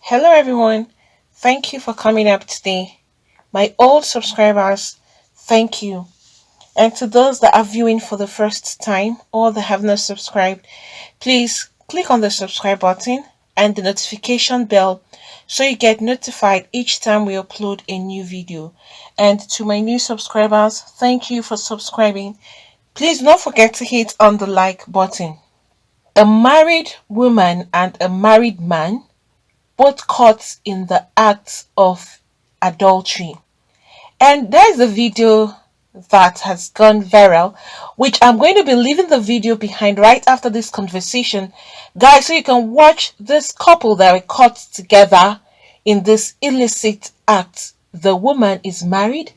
Hello everyone, thank you for coming up today. My old subscribers, thank you. And to those that are viewing for the first time or that have not subscribed, please click on the subscribe button and the notification bell so you get notified each time we upload a new video. And to my new subscribers, thank you for subscribing. Please don't forget to hit on the like button. A married woman and a married man both caught in the act of adultery. And there's a video that has gone viral, which I'm going to be leaving the video behind right after this conversation, guys, so you can watch this couple that were caught together in this illicit act. The woman is married.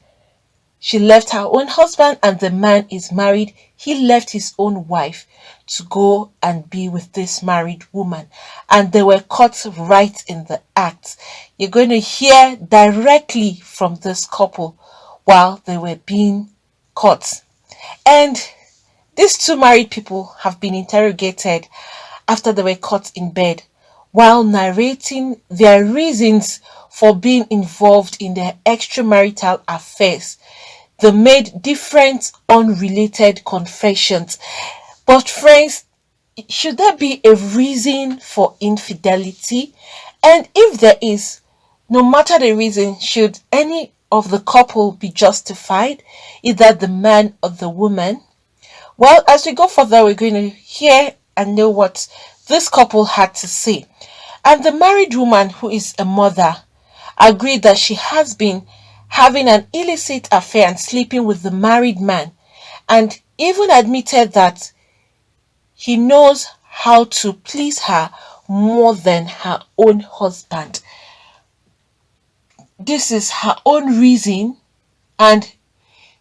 She left her own husband, and the man is married. He left his own wife to go and be with this married woman, and they were caught right in the act. You're going to hear directly from this couple while they were being caught. And these two married people have been interrogated after they were caught in bed while narrating their reasons for being involved in their extramarital affairs. They made different unrelated confessions. But friends, should there be a reason for infidelity? And if there is, no matter the reason, should any of the couple be justified, either the man or the woman? Well, as we go further, we're going to hear and know what this couple had to say. And the married woman, who is a mother, agreed that she has been having an illicit affair and sleeping with the married man, and even admitted that he knows how to please her more than her own husband. This is her own reason, and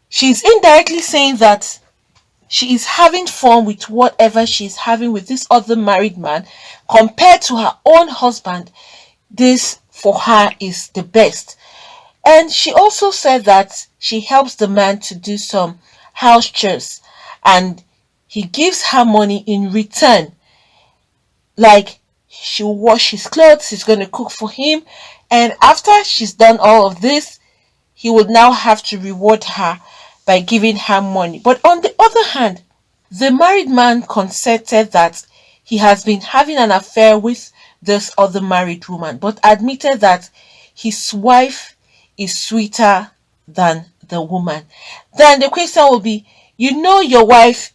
she's indirectly saying that she is having fun with whatever she's having with this other married man compared to her own husband. This for her is the best. And she also said that she helps the man to do some house chores and he gives her money in return. Like, she'll wash his clothes, he's going to cook for him, and after she's done all of this, he would now have to reward her by giving her money. But on the other hand, the married man consented that he has been having an affair with this other married woman, but admitted that his wife is sweeter than the woman. Then the question will be, you know your wife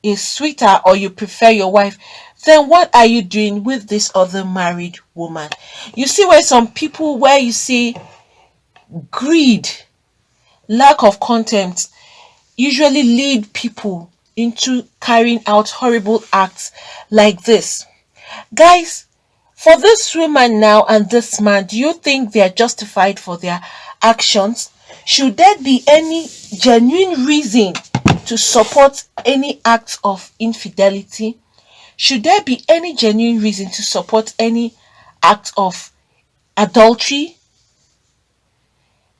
is sweeter or you prefer your wife, then what are you doing with this other married woman? You see where some people, where you see greed, lack of contempt, usually lead people into carrying out horrible acts like this. Guys, for this woman now and this man, do you think they are justified for their actions? Should there be any genuine reason to support any act of infidelity? Should there be any genuine reason to support any act of adultery?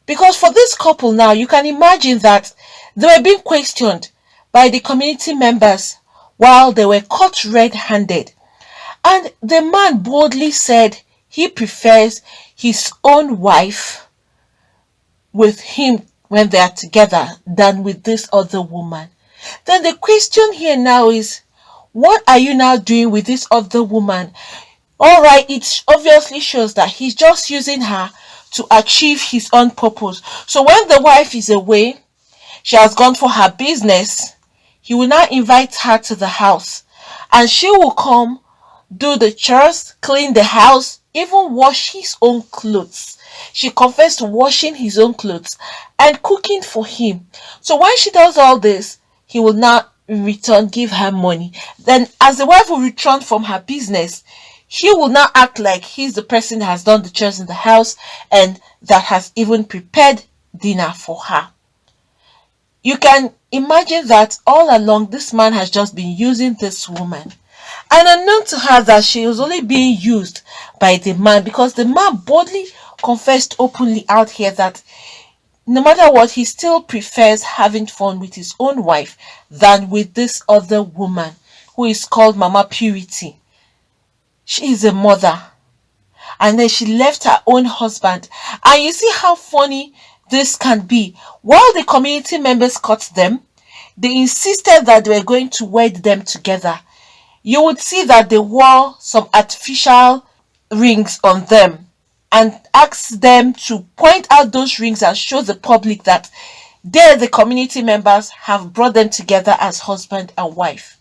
Because for this couple now, you can imagine that they were being questioned by the community members while they were caught red-handed. And the man boldly said he prefers his own wife with him when they are together than with this other woman. Then the question here now is, what are you now doing with this other woman? Alright, it obviously shows that he's just using her to achieve his own purpose. So when the wife is away, she has gone for her business, he will now invite her to the house and she will come, do the chores, clean the house, even wash his own clothes. She confessed to washing his own clothes and cooking for him. So when she does all this, he will now in return give her money. Then as the wife will return from her business, he will now act like he's the person that has done the chores in the house and that has even prepared dinner for her. You can imagine that all along this man has just been using this woman, and unknown to her that she was only being used by the man, because the man boldly confessed openly out here that no matter what, he still prefers having fun with his own wife than with this other woman who is called Mama Purity. She is a mother, and then she left her own husband. And you see how funny this can be. While the community members caught them, they insisted that they were going to wed them together. You would see that they wore some artificial rings on them and asked them to point out those rings and show the public that they, the community members, have brought them together as husband and wife.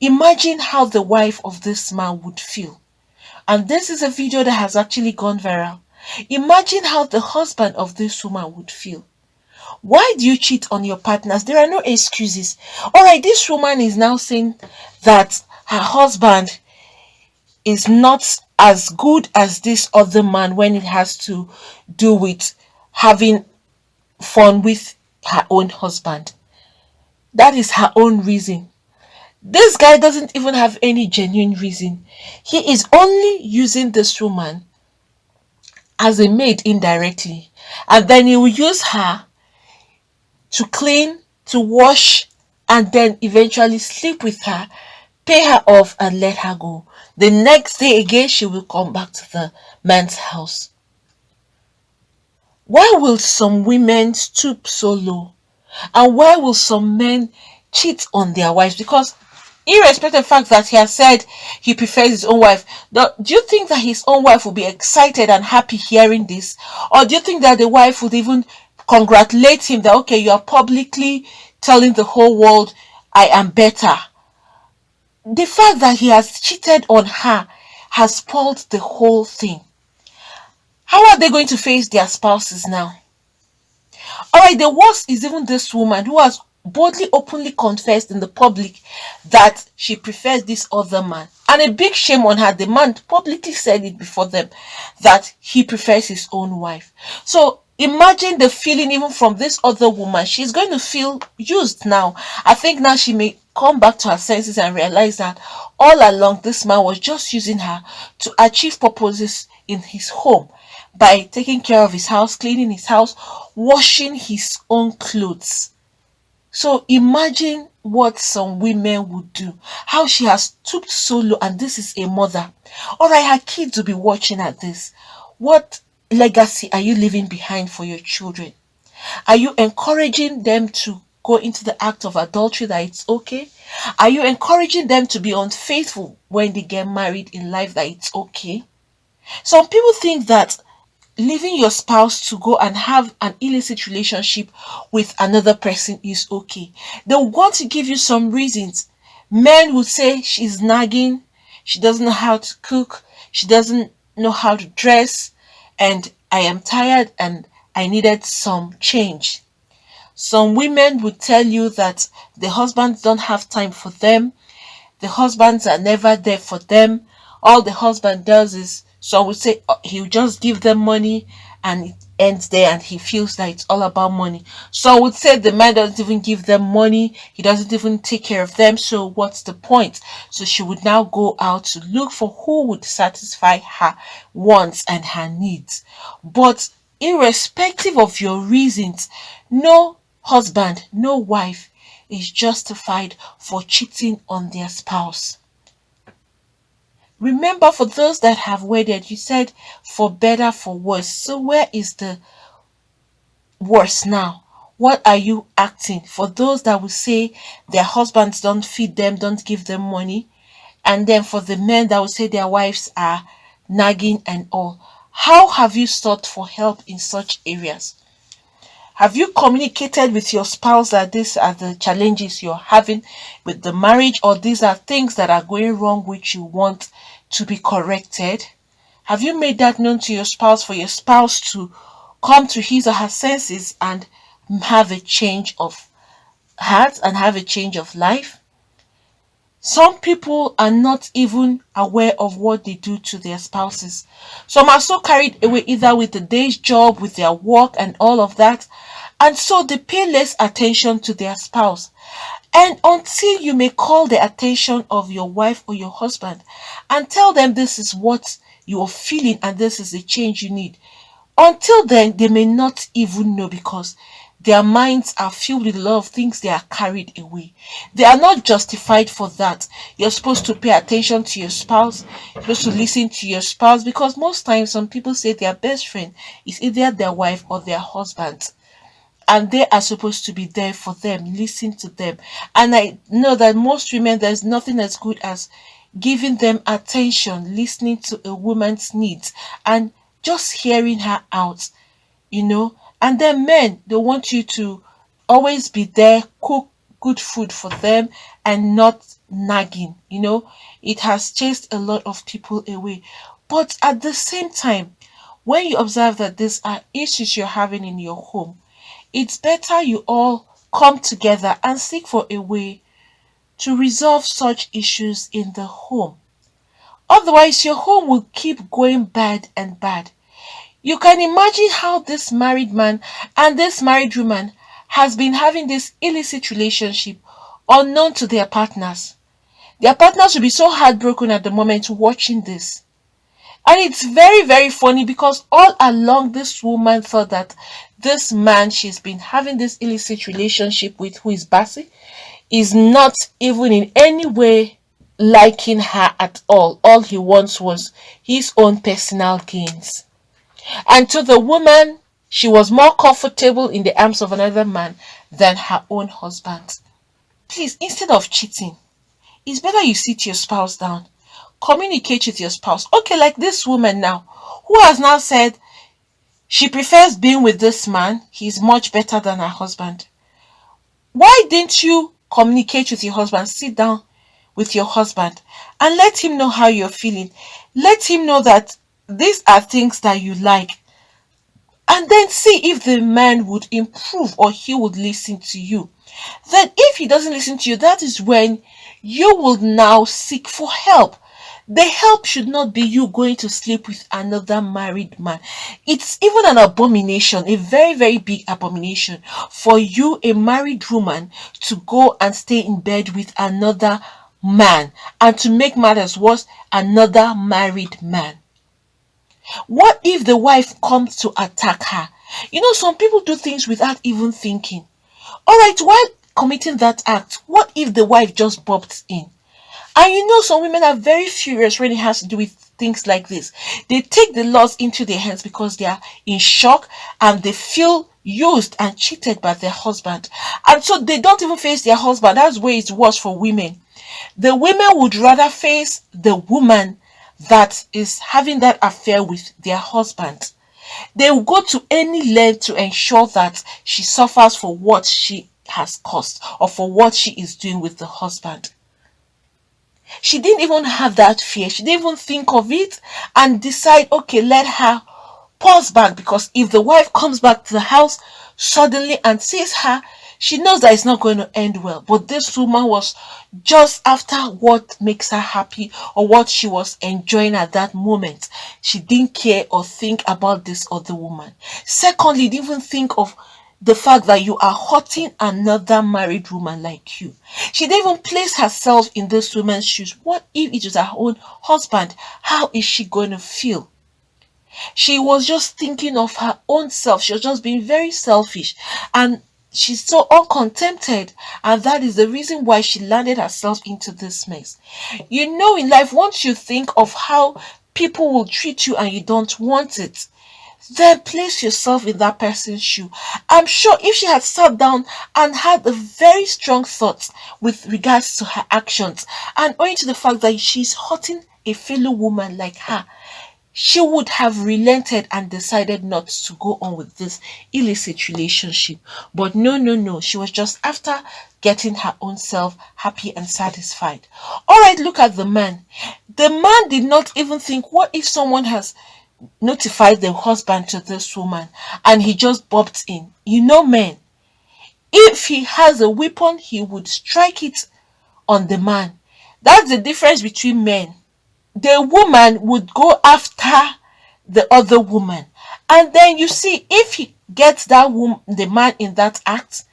Imagine how the wife of this man would feel. And this is a video that has actually gone viral. Imagine how the husband of this woman would feel. Why do you cheat on your partners? There are no excuses. Alright, this woman is now saying that her husband is not as good as this other man when it has to do with having fun with her own husband. That is her own reason. This guy doesn't even have any genuine reason. He is only using this woman as a maid indirectly. And then he will use her to clean, to wash, and then eventually sleep with her, pay her off, and let her go. The next day again, she will come back to the man's house. Why will some women stoop so low? And why will some men cheat on their wives? Because irrespective of the fact that he has said he prefers his own wife, do you think that his own wife will be excited and happy hearing this? Or do you think that the wife would even congratulate him that, okay, you are publicly telling the whole world I am better? The fact that he has cheated on her has spoiled the whole thing. How are they going to face their spouses now? Alright, the worst is even this woman who has boldly, openly confessed in the public that she prefers this other man. And a big shame on her. The man publicly said it before them that he prefers his own wife. So imagine the feeling even from this other woman. She's going to feel used now. I think now she may come back to her senses and realize that all along this man was just using her to achieve purposes in his home by taking care of his house, cleaning his house, washing his own clothes. So imagine what some women would do. How she has stooped so low, and this is a mother. Alright, her kids will be watching at this. What legacy are you leaving behind for your children? Are you encouraging them to go into the act of adultery, that it's okay? Are you encouraging them to be unfaithful when they get married in life, that it's okay? Some people think that leaving your spouse to go and have an illicit relationship with another person is okay. They want to give you some reasons. Men would say she's nagging, she doesn't know how to cook, she doesn't know how to dress, and I am tired and I needed some change. Some women would tell you that the husbands don't have time for them, the husbands are never there for them. All the husband does is, so I would say, he'll just give them money and it ends there, and he feels that it's all about money. So I would say the man doesn't even give them money, he doesn't even take care of them, so what's the point? So she would now go out to look for who would satisfy her wants and her needs. But irrespective of your reasons, no husband, no wife is justified for cheating on their spouse. Remember, for those that have wedded, you said for better, for worse. So where is the worse now? What are you acting? For those that will say their husbands don't feed them, don't give them money. And then for the men that will say their wives are nagging and all. How have you sought for help in such areas? Have you communicated with your spouse that these are the challenges you're having with the marriage, or these are things that are going wrong which you want to be corrected? Have you made that known to your spouse for your spouse to come to his or her senses and have a change of heart and have a change of life? Some people are not even aware of what they do to their spouses. Some are so carried away either with the day's job, with their work and all of that, and so they pay less attention to their spouse. And until you may call the attention of your wife or your husband and tell them this is what you are feeling and this is the change you need, until then they may not even know, because Their minds are filled with a lot of things. They are carried away. They are not justified for that. You're supposed to pay attention to your spouse. You're supposed to listen to your spouse, because most times some people say their best friend is either their wife or their husband, and they are supposed to be there for them, listen to them. And I know that most women, there's nothing as good as giving them attention, listening to a woman's needs, and just hearing her out, you know. And then men, they want you to always be there, cook good food for them, and not nagging, you know. It has chased a lot of people away. But at the same time, when you observe that these are issues you're having in your home, it's better you all come together and seek for a way to resolve such issues in the home. Otherwise, your home will keep going bad and bad. You can imagine how this married man and this married woman has been having this illicit relationship unknown to their partners. Their partners will be so heartbroken at the moment watching this. And it's very, very funny, because all along this woman thought that this man she's been having this illicit relationship with, who is Bassi, is not even in any way liking her at all. All he wants was his own personal gains. And to the woman, she was more comfortable in the arms of another man than her own husband. Please, instead of cheating, it's better you sit your spouse down, communicate with your spouse. Okay, like this woman now, who has now said she prefers being with this man, he's much better than her husband. Why didn't you communicate with your husband? Sit down with your husband and let him know how you're feeling. Let him know that these are things that you like, and then see if the man would improve or he would listen to you. Then if he doesn't listen to you, that is when you will now seek for help. The help should not be you going to sleep with another married man. It's even an abomination, a very, very big abomination, for you, a married woman, to go and stay in bed with another man, and to make matters worse, another married man. What if the wife comes to attack her? You know, some people do things without even thinking. All right, while committing that act, what if the wife just bopped in? And you know, some women are very furious when it has to do with things like this. They take the laws into their hands because they are in shock and they feel used and cheated by their husband. And so they don't even face their husband. That's where it's worse for women. The women would rather face the woman that is having that affair with their husband. They will go to any length to ensure that she suffers for what she has caused or for what she is doing with the husband. She didn't even have that fear. She didn't even think of it and decide, okay, let her pause back, because if the wife comes back to the house suddenly and sees her, she knows that it's not going to end well. But this woman was just after what makes her happy or what she was enjoying at that moment. She didn't care or think about this other woman. Secondly, didn't even think of the fact that you are hurting another married woman like you. She didn't even place herself in this woman's shoes. What if it was her own husband? How is she going to feel? She was just thinking of her own self. She was just being very selfish. And she's so uncontented. And that is the reason why she landed herself into this mess. You know, in life, once you think of how people will treat you and you don't want it, then place yourself in that person's shoe. I'm sure if she had sat down and had a very strong thoughts with regards to her actions, and owing to the fact that she's hurting a fellow woman like her, she would have relented and decided not to go on with this illicit relationship. But no, no, no. She was just after getting her own self happy and satisfied. All right, look at the man. The man did not even think, what if someone has notified the husband to this woman and he just bopped in? You know, men, if he has a weapon, he would strike it on the man. That's the difference between men. The woman would go after the other woman, and then you see, if he gets that woman, the man in that act,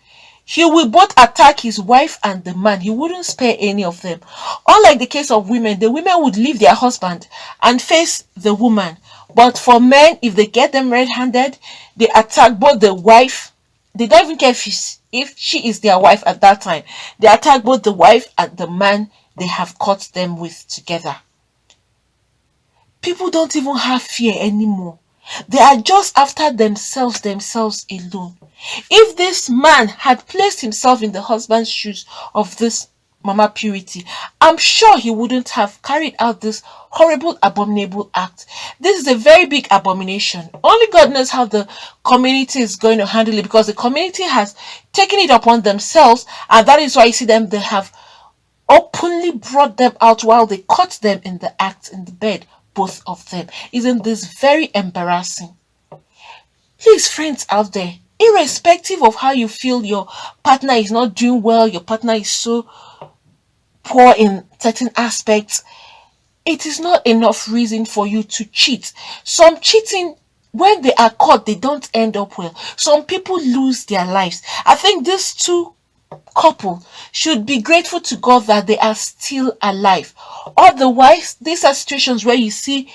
he will both attack his wife and the man. He wouldn't spare any of them. Unlike the case of women, the women would leave their husband and face the woman. But for men, if they get them red-handed, they attack both the wife They don't even care if she is their wife at that time. They attack both the wife and the man they have caught them with together. People don't even have fear anymore. They are just after themselves alone. If this man had placed himself in the husband's shoes of this Mama Purity, I'm sure he wouldn't have carried out this horrible, abominable act. This is a very big abomination. Only God knows how the community is going to handle it, because the community has taken it upon themselves, and that is why you see them, they have openly brought them out while they caught them in the act in the bed, both of them. Isn't this very embarrassing? Please, friends out there, irrespective of how you feel your partner is not doing well, your partner is so poor in certain aspects, it is not enough reason for you to cheat. Some cheating, when they are caught, they don't end up well. Some people lose their lives. I think these two couple should be grateful to God that they are still alive. Otherwise, these are situations where you see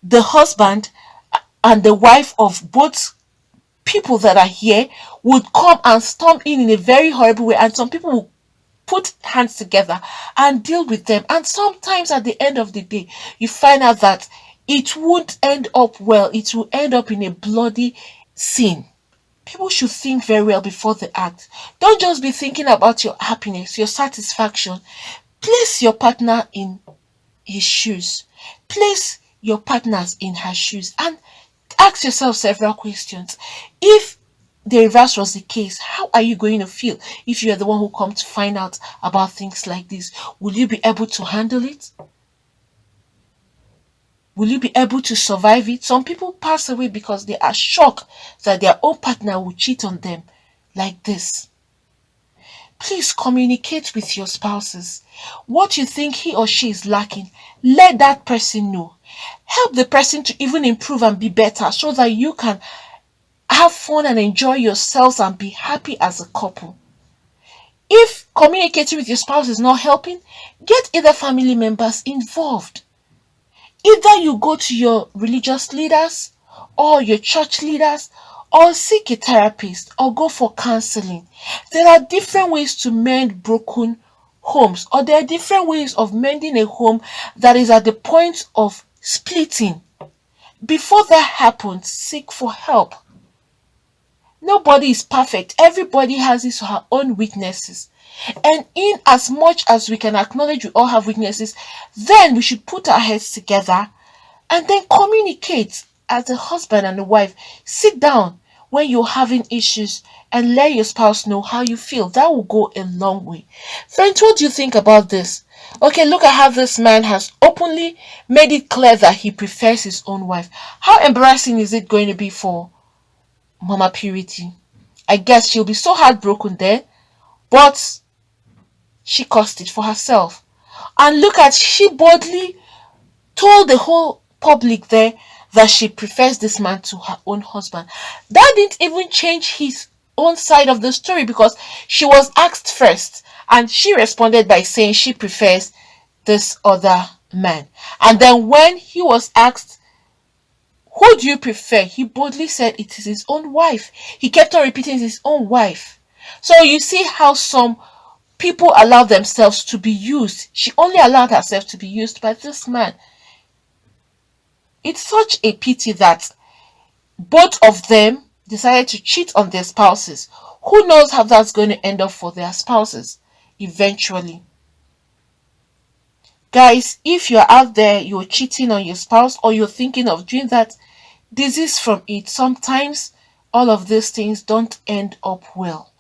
the husband and the wife of both people that are here would come and storm in a very horrible way, and some people will put hands together and deal with them. And sometimes at the end of the day, you find out that it won't end up well. It will end up in a bloody scene. People should think very well before they act. Don't just be thinking about your happiness, your satisfaction. Place your partner in his shoes. Place your partners in her shoes, and ask yourself several questions. If the reverse was the case, how are you going to feel if you are the one who come to find out about things like this? Will you be able to handle it? Will you be able to survive it? Some people pass away because they are shocked that their own partner will cheat on them like this. Please communicate with your spouses. What you think he or she is lacking, let that person know. Help the person to even improve and be better, so that you can have fun and enjoy yourselves and be happy as a couple. If communicating with your spouse is not helping, get other family members involved. Either you go to your religious leaders or your church leaders, or seek a therapist, or go for counseling. There are different ways to mend broken homes, or there are different ways of mending a home that is at the point of splitting. Before that happens, seek for help. Nobody is perfect. Everybody has his or her own weaknesses. And in as much as we can acknowledge we all have weaknesses, then we should put our heads together and then communicate as a husband and a wife. Sit down when you're having issues and let your spouse know how you feel. That will go a long way. Friends, what do you think about this? Okay, look at how this man has openly made it clear that he prefers his own wife. How embarrassing is it going to be for Mama Purity? I guess she'll be so heartbroken there, but she caused it for herself. And look at, she boldly told the whole public there that she prefers this man to her own husband. That didn't even change his own side of the story, because she was asked first and she responded by saying she prefers this other man. And then when he was asked, who do you prefer? He boldly said it is his own wife. He kept on repeating his own wife. So you see how some people allow themselves to be used. She only allowed herself to be used by this man. It's such a pity that both of them decided to cheat on their spouses. Who knows how that's going to end up for their spouses eventually. Guys, if you're out there, you're cheating on your spouse, or you're thinking of doing that, desist from it. Sometimes all of these things don't end up well.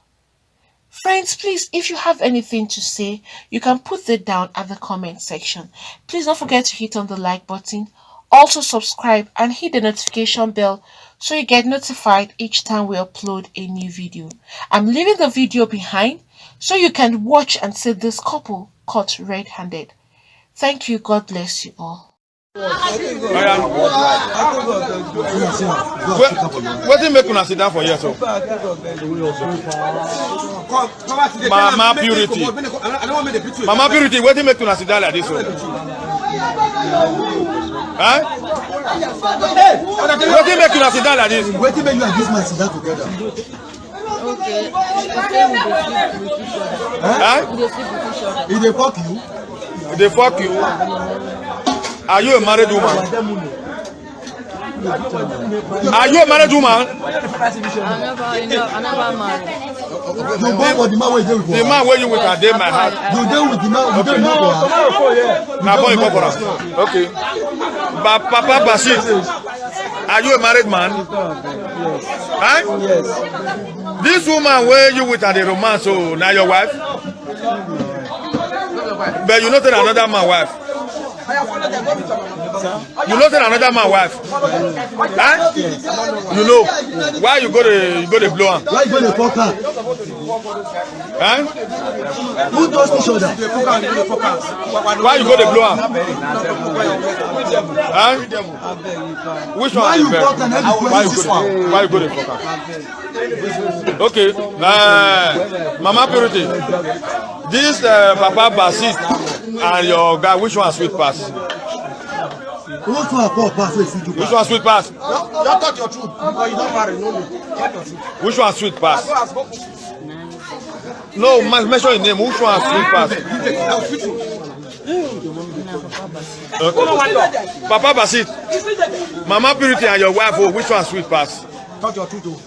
Friends, please, if you have anything to say, you can put it down at the comment section. Please don't forget to hit on the like button. Also subscribe and hit the notification bell so you get notified each time we upload a new video. I'm leaving the video behind so you can watch and see this couple caught red-handed. Thank you. God bless you all. What did make una sit down for here so? Mama Purity. Mama Purity, what did make una sit down like this one? Huh? What did make una sit down like this? What did make you and this man sit down together? Okay. If they fuck you? They fuck you. Are you a married woman? Are you a married woman? I never married. You go for the man where you with. The man where you with are there my house. You deal with the man. You don't know for her. Now boy go for her. Okay. But Papa Basit, are you a married man? Huh? Yes. This woman where you with are the romance, so now your wife? But you not tell another man wife. You know tell another man wife. Huh? You know why you go to blow him? Why you go to fuck her? Huh? Who does each other? Why you go to blow him? Huh? Which one? Why you fuck her? Why you go to fuck her? Okay. Mama Purity. This Papa Basit and your guy, which one sweet pass? Which one pass? Which one sweet pass? Don't talk your truth because you don't marry. No. Talk your truth. Which one sweet pass? No, mention your name. Which one sweet pass? Papa Basit, Mama Purity and your wife, oh, which one sweet pass? Talk your truth.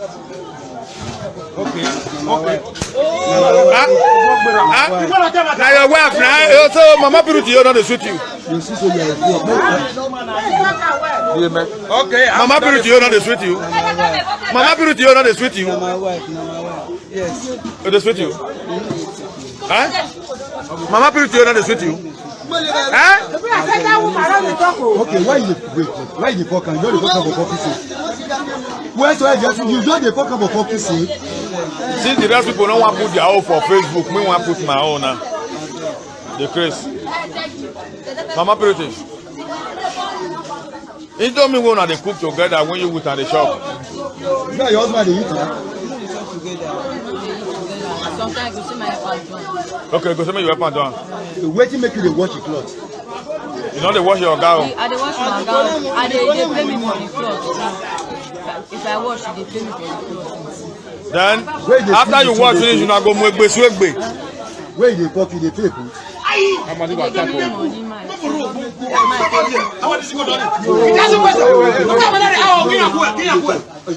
Okay. Now your wife, now so Mama Purity, you don't suit you. Okay. Mama Purity, you don't suit you. Mama Purity, you don't suit you. My wife. Yes. They suit you. Huh? Mama Purity, you don't suit you. Huh? Okay, why you wait? Why you fuck her? You don't fuck her for fucking sake. Where's why you don't fuck her for fucking sake? Since the rest people don't want to put their own for Facebook, me want to put my own now. The craze. Mama Purity. It don't mean when they cook together when you with at the shop. You know your husband they eat her. Sometimes you see my husband. Okay, go see me your wife and done. Wait till make you dey wash your clothes. You know they wash your gown. I dey wash my gown. They pay me for the clothes. If I wash, they pay me for the clothes. Then after you wash finish, you now go make swegbe. Where you dey fuck you dey pay food. They give me money, man.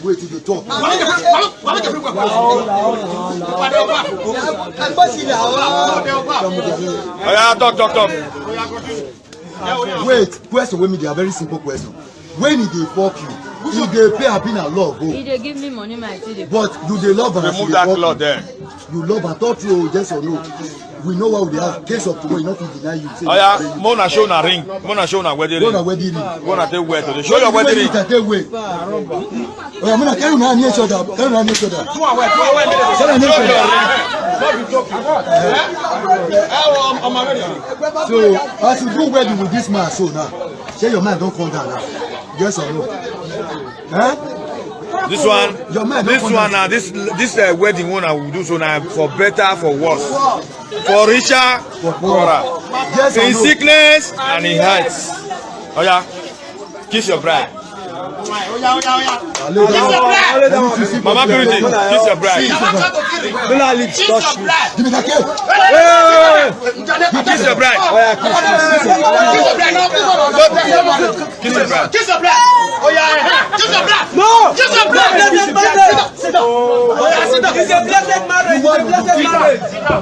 Wait till they talk. Oh yeah, talk. Wait, question wey me dey a very simple question. When he dey fuck you, he dey pay happy na love o. He dey give me money, man. But you dey love am as you remove dey that fuck cloth you. there. You love am, talk true o, yes or no. We know what we dey have. Case of tomorrow, you no fit deny you. Oh yeah, Mona show na ring. Mona show na wedding Go ring. na wedding ring. Mona take wear today. Show your wedding ring. Take away. Oh yeah, Mona carry una near each other. Carry una near each other. Carry una near each other. So as you do wedding with this man so now, say your man don come down now. Yes or no? Huh? This one, Your man this don't one now, this wedding one I will do so now for better, for worse, for richer, for poorer, Yes or in no? sickness and in health. Oh yeah, kiss your bride. Mama Purity, kiss your bride. Give me that cake. Kiss your bride. Kiss your bride. Kiss your black. Oh yeah. Kiss your black. No. Kiss your black. Sit down. Oh yeah, sit down. It's a blessed marriage. It's a blessed marriage. Sit down.